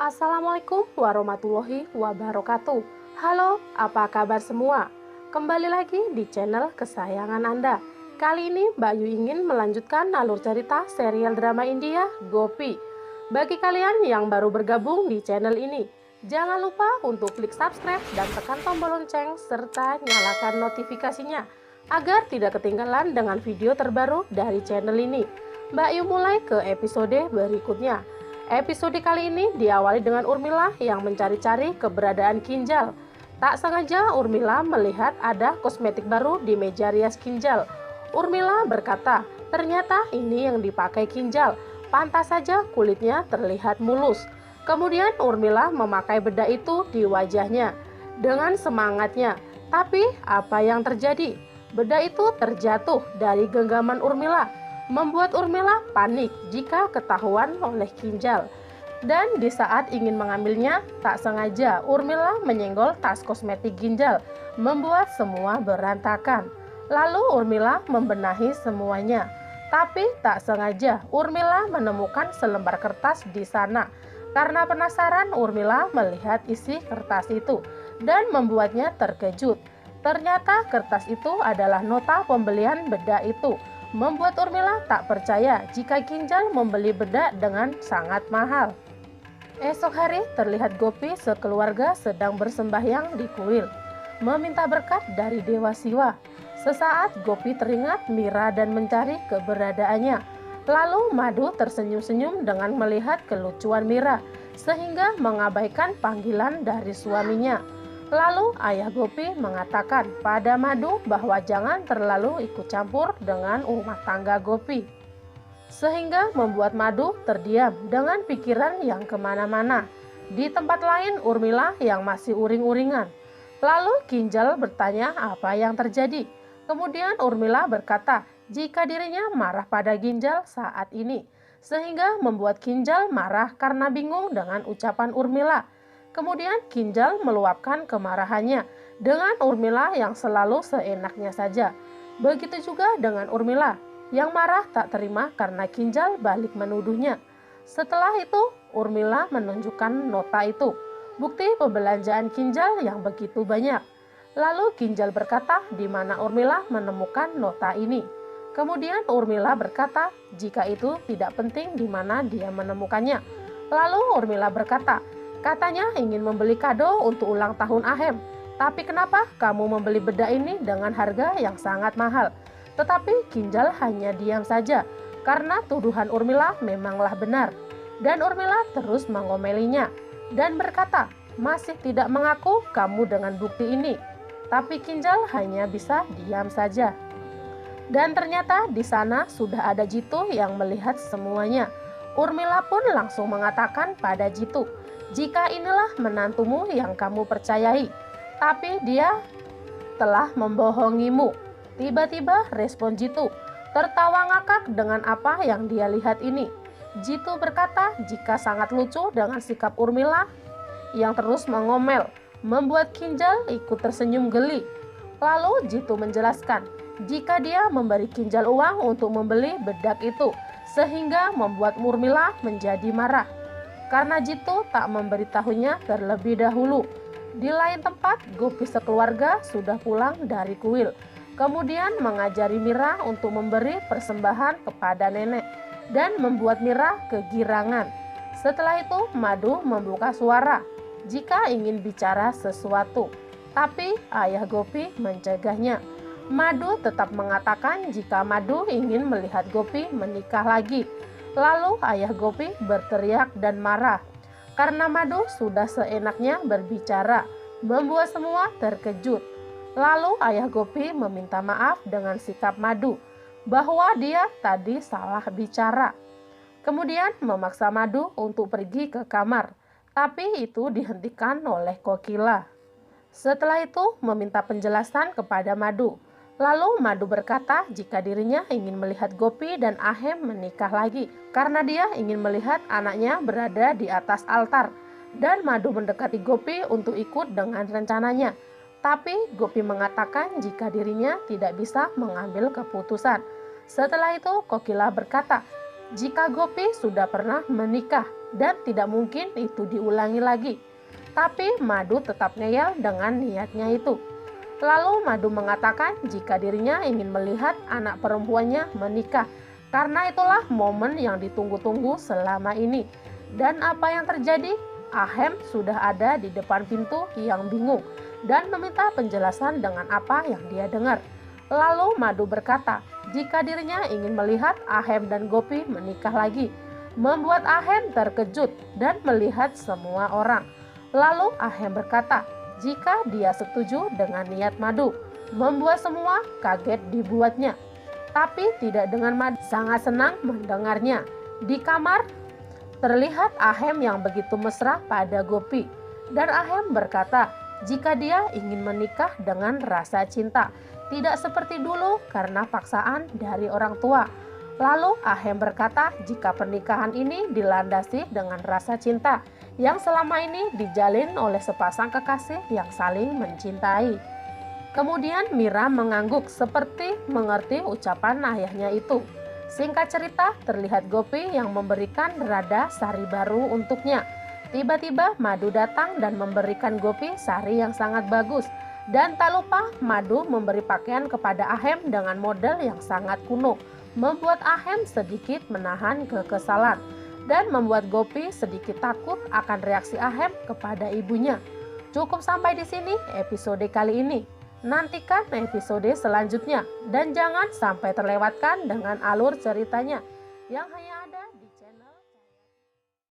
Assalamualaikum warahmatullahi wabarakatuh. Halo, apa kabar semua? Kembali lagi di channel kesayangan Anda. Kali ini Mbak Yu ingin melanjutkan alur cerita serial drama India Gopi. Bagi kalian yang baru bergabung di channel ini, jangan lupa untuk klik subscribe dan tekan tombol lonceng serta nyalakan notifikasinya agar tidak ketinggalan dengan video terbaru dari channel ini. Mbak Yu mulai ke episode berikutnya. Episode kali ini diawali dengan Urmila yang mencari-cari keberadaan Kinjal. Tak sengaja Urmila melihat ada kosmetik baru di meja rias Kinjal. Urmila berkata, ternyata ini yang dipakai Kinjal. Pantas saja kulitnya terlihat mulus. Kemudian Urmila memakai bedak itu di wajahnya dengan semangatnya. Tapi apa yang terjadi? Bedak itu terjatuh dari genggaman Urmila, membuat Urmila panik jika ketahuan oleh Kinjal. Dan di saat ingin mengambilnya, tak sengaja Urmila menyenggol tas kosmetik Kinjal, membuat semua berantakan. Lalu Urmila membenahi semuanya. Tapi tak sengaja Urmila menemukan selembar kertas di sana. Karena penasaran, Urmila melihat isi kertas itu dan membuatnya terkejut. Ternyata kertas itu adalah nota pembelian bedak itu, membuat Urmila tak percaya jika Kinjal membeli bedak dengan sangat mahal. Esok hari terlihat Gopi sekeluarga sedang bersembahyang di kuil, meminta berkat dari Dewa Siwa. Sesaat Gopi teringat Mira dan mencari keberadaannya. Lalu Madu tersenyum-senyum dengan melihat kelucuan Mira, sehingga mengabaikan panggilan dari suaminya. Lalu ayah Gopi mengatakan pada Madu bahwa jangan terlalu ikut campur dengan rumah tangga Gopi, sehingga membuat Madu terdiam dengan pikiran yang kemana-mana. Di tempat lain Urmila yang masih uring-uringan. Lalu Kinjal bertanya apa yang terjadi. Kemudian Urmila berkata jika dirinya marah pada Kinjal saat ini, sehingga membuat Kinjal marah karena bingung dengan ucapan Urmila. Kemudian Kinjal meluapkan kemarahannya dengan Urmila yang selalu seenaknya saja. Begitu juga dengan Urmila yang marah tak terima karena Kinjal balik menuduhnya. Setelah itu Urmila menunjukkan nota itu, bukti pembelanjaan Kinjal yang begitu banyak. Lalu Kinjal berkata di mana Urmila menemukan nota ini. Kemudian Urmila berkata jika itu tidak penting di mana dia menemukannya. Lalu Urmila berkata, katanya ingin membeli kado untuk ulang tahun Ahem. Tapi kenapa kamu membeli bedak ini dengan harga yang sangat mahal? Tetapi Kinjal hanya diam saja karena tuduhan Urmila memanglah benar. Dan Urmila terus mengomelinya dan berkata, masih tidak mengaku kamu dengan bukti ini. Tapi Kinjal hanya bisa diam saja. Dan ternyata di sana sudah ada Jitu yang melihat semuanya. Urmila pun langsung mengatakan pada Jitu, jika inilah menantumu yang kamu percayai, tapi dia telah membohongimu. Tiba-tiba respon Jitu, tertawa ngakak dengan apa yang dia lihat ini. Jitu berkata jika sangat lucu dengan sikap Urmila yang terus mengomel, membuat Kinjal ikut tersenyum geli. Lalu Jitu menjelaskan jika dia memberi Kinjal uang untuk membeli bedak itu, sehingga membuat Urmila menjadi marah karena Jitu tak memberitahunya terlebih dahulu. Di lain tempat, Gopi sekeluarga sudah pulang dari kuil. Kemudian mengajari Mira untuk memberi persembahan kepada nenek dan membuat Mira kegirangan. Setelah itu Madu membuka suara jika ingin bicara sesuatu. Tapi ayah Gopi mencegahnya. Madu tetap mengatakan jika Madu ingin melihat Gopi menikah lagi. Lalu ayah Gopi berteriak dan marah karena Madu sudah seenaknya berbicara, membuat semua terkejut. Lalu ayah Gopi meminta maaf dengan sikap Madu bahwa dia tadi salah bicara. Kemudian memaksa Madu untuk pergi ke kamar, tapi itu dihentikan oleh Kokila. Setelah itu meminta penjelasan kepada Madu. Lalu Madu berkata jika dirinya ingin melihat Gopi dan Ahem menikah lagi karena dia ingin melihat anaknya berada di atas altar. Dan Madu mendekati Gopi untuk ikut dengan rencananya. Tapi Gopi mengatakan jika dirinya tidak bisa mengambil keputusan. Setelah itu Kokila berkata jika Gopi sudah pernah menikah dan tidak mungkin itu diulangi lagi. Tapi Madu tetap ngeyel dengan niatnya itu. Lalu Madu mengatakan jika dirinya ingin melihat anak perempuannya menikah, karena itulah momen yang ditunggu-tunggu selama ini. Dan apa yang terjadi? Ahem sudah ada di depan pintu yang bingung dan meminta penjelasan dengan apa yang dia dengar. Lalu Madu berkata jika dirinya ingin melihat Ahem dan Gopi menikah lagi, membuat Ahem terkejut dan melihat semua orang. Lalu Ahem berkata jika dia setuju dengan niat Madu, membuat semua kaget dibuatnya. Tapi tidak dengan Madu sangat senang mendengarnya. Di kamar terlihat Ahem yang begitu mesra pada Gopi, dan Ahem berkata jika dia ingin menikah dengan rasa cinta, tidak seperti dulu karena paksaan dari orang tua. Lalu Ahem berkata jika pernikahan ini dilandasi dengan rasa cinta yang selama ini dijalin oleh sepasang kekasih yang saling mencintai. Kemudian Mira mengangguk seperti mengerti ucapan ayahnya itu. Singkat cerita, terlihat Gopi yang memberikan rada sari baru untuknya. Tiba-tiba Madu datang dan memberikan Gopi sari yang sangat bagus. Dan tak lupa Madu memberi pakaian kepada Ahem dengan model yang sangat kuno, membuat Ahem sedikit menahan kekesalan dan membuat Gopi sedikit takut akan reaksi Ahem kepada ibunya. Cukup sampai di sini episode kali ini. Nantikan episode selanjutnya dan jangan sampai terlewatkan dengan alur ceritanya yang hanya